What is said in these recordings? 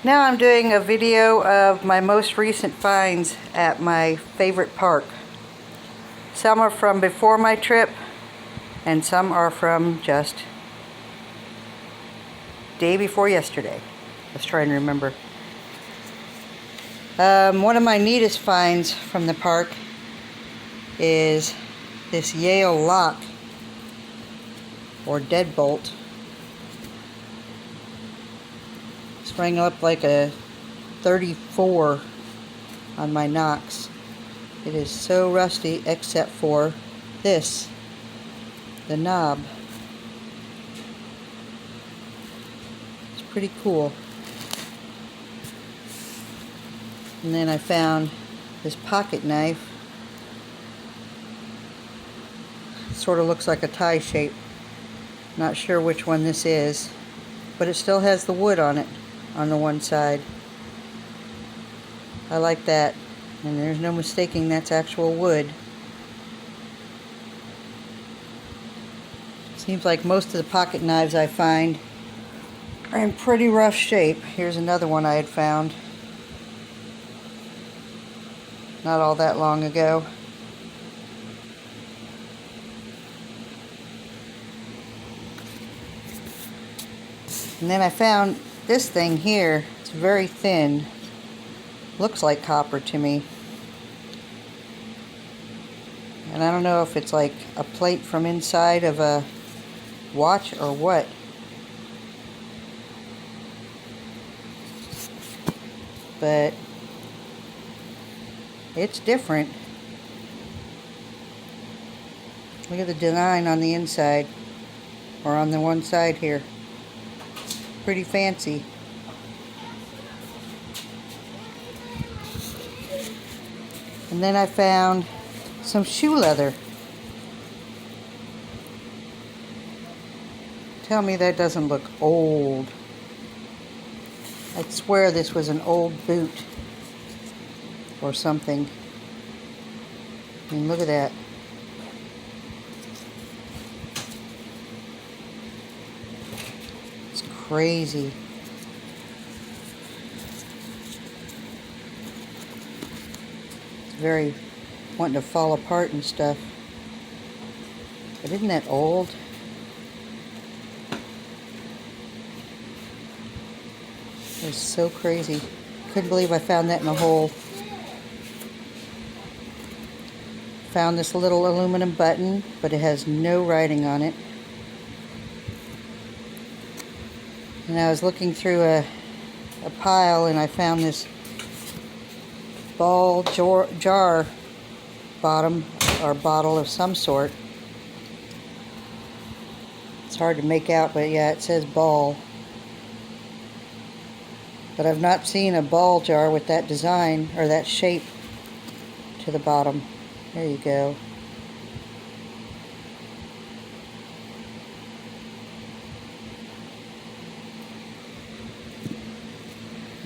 Now I'm doing a video of my most recent finds at my favorite park. Some are from before my trip and some are from just day before yesterday. Let's try and remember. One of my neatest finds from the park is this Yale lock or deadbolt. Sprang up like a 34 on my Knox. It is so rusty except for this, the knob. It's pretty cool. And then I found this pocket knife. It sort of looks like a tie shape. Not sure which one this is, but it still has the wood on it on the one side. I like that, and there's no mistaking that's actual wood. Seems like most of the pocket knives I find are in pretty rough shape. Here's another one I had found not all that long ago. And then I found this thing here. It's very thin. Looks like copper to me. And I don't know if it's like a plate from inside of a watch or what. But it's different. Look at the design on the inside, or on the one side here. Pretty fancy. And then I found some shoe leather. Tell me that doesn't look old. I'd swear this was an old boot or something. I mean, look at that. It's crazy. It's very wanting to fall apart and stuff. But isn't that old? It's so crazy. Couldn't believe I found that in a hole. Found this little aluminum button, but it has no writing on it. And I was looking through a pile and I found this ball jar bottom or bottle of some sort. It's hard to make out, but yeah, it says ball. But I've not seen a ball jar with that design or that shape to the bottom. There you go.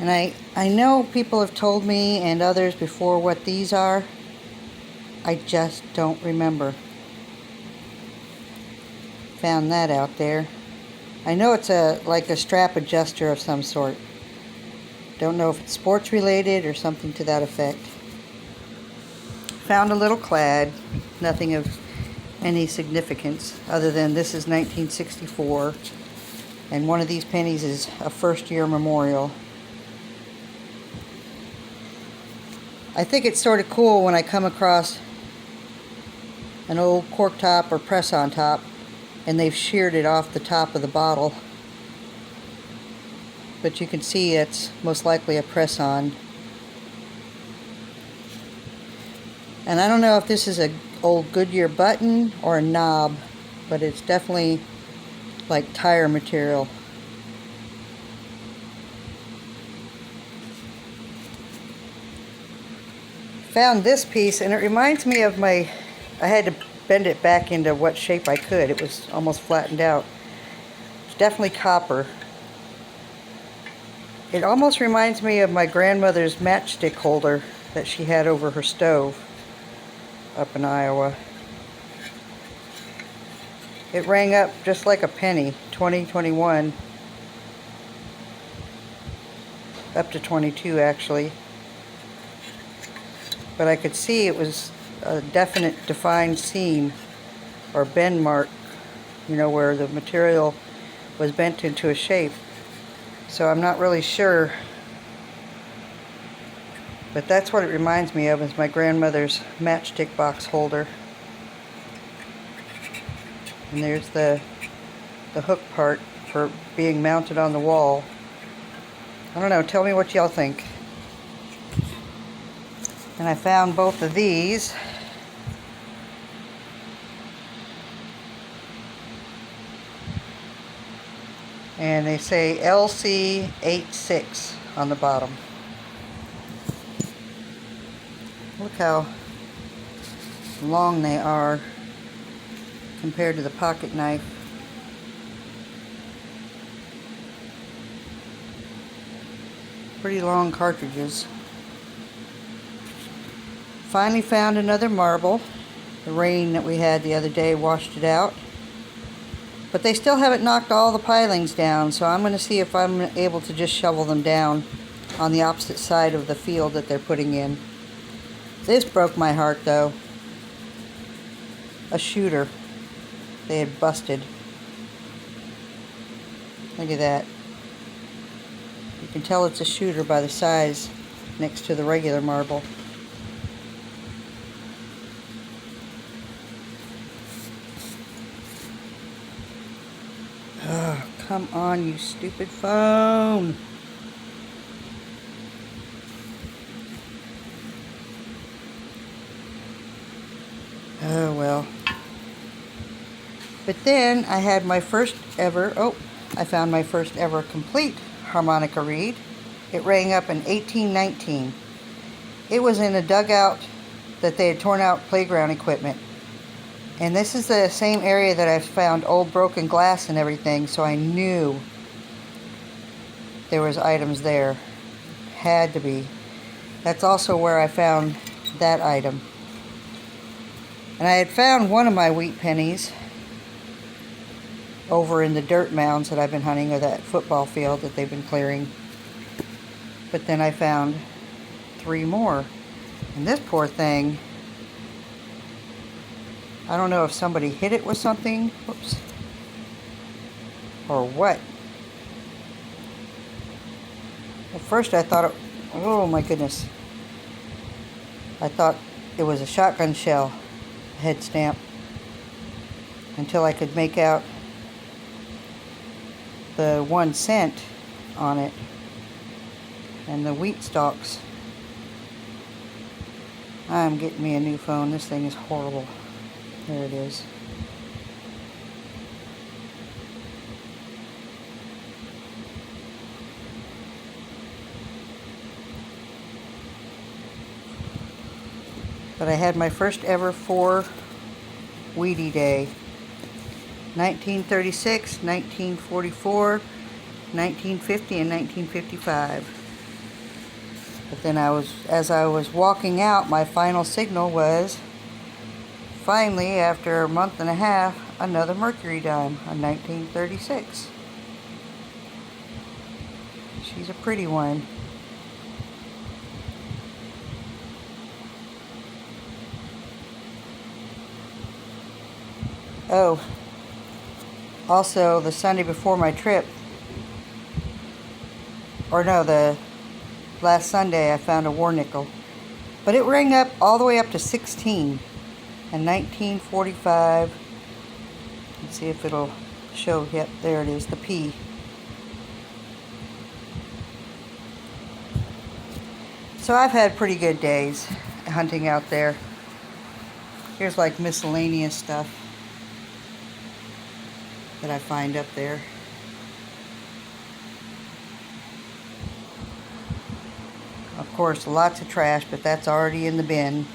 And I know people have told me and others before what these are. I just don't remember. Found that out there. I know it's like a strap adjuster of some sort. Don't know if it's sports related or something to that effect. Found a little clad, nothing of any significance other than this is 1964 and one of these pennies is a first-year memorial. I think it's sort of cool when I come across an old cork top or press-on top and they've sheared it off the top of the bottle. But you can see it's most likely a press-on. And I don't know if this is an old Goodyear button or a knob, but it's definitely like tire material. Found this piece and it reminds me of I had to bend it back into what shape I could. It was almost flattened out. It's definitely copper. It almost reminds me of my grandmother's matchstick holder that she had over her stove up in Iowa. It rang up just like a penny, 2021. up to 22 actually. But I could see it was a definite defined seam or bend mark, you know, where the material was bent into a shape. So I'm not really sure, but that's what it reminds me of, is my grandmother's matchstick box holder. And there's the hook part for being mounted on the wall. I don't know, tell me what y'all think. And I found both of these. And they say LC86 on the bottom. Look how long they are compared to the pocket knife. Pretty long cartridges. Finally found another marble. The rain that we had the other day washed it out. But they still haven't knocked all the pilings down, so I'm going to see if I'm able to just shovel them down on the opposite side of the field that they're putting in. This broke my heart though. A shooter. They had busted. Look at that. You can tell it's a shooter by the size next to the regular marble. Oh, come on, you stupid phone. Oh well. But then I had my first ever, I found my first ever complete harmonica reed. It rang up in 1819. It was in a dugout that they had torn out playground equipment. And this is the same area that I found old broken glass and everything, so I knew there was items there. Had to be. That's also where I found that item. And I had found one of my wheat pennies over in the dirt mounds that I've been hunting, or that football field that they've been clearing. But then I found 3 more. And this poor thing, I don't know if somebody hit it with something, whoops, or what. At first I thought it, oh my goodness, I thought it was a shotgun shell head stamp, until I could make out the 1 cent on it and the wheat stalks. I'm getting me a new phone. This thing is horrible. There it is. But I had my first ever 4 Wheatie Day. 1936, 1944, 1950, and 1955. But then as I was walking out, my final signal was, finally, after a month and a half, another Mercury dime, a 1936. She's a pretty one. Oh, also the Sunday before my trip, or no, the last Sunday, I found a war nickel. But it rang up all the way up to 16 in 1945. Let's see if it'll show. Yep, there it is, the P. So I've had pretty good days hunting out there. Here's like miscellaneous stuff that I find up there. Of course, lots of trash, but that's already in the bin.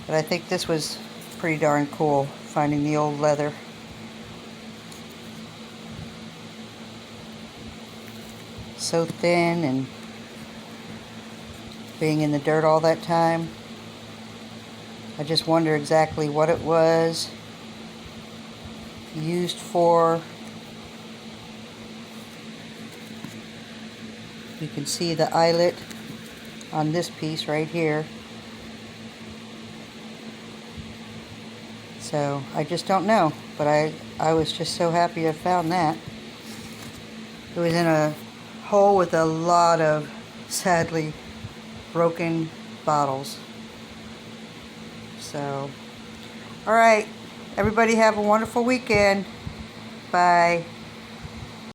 But I think this was pretty darn cool, finding the old leather. So thin, and being in the dirt all that time, I just wonder exactly what it was used for, You can see the eyelet on this piece right here. So I just don't know, but I was just so happy I found that. It was in a hole with a lot of, sadly, broken bottles. So, alright, everybody have a wonderful weekend. Bye.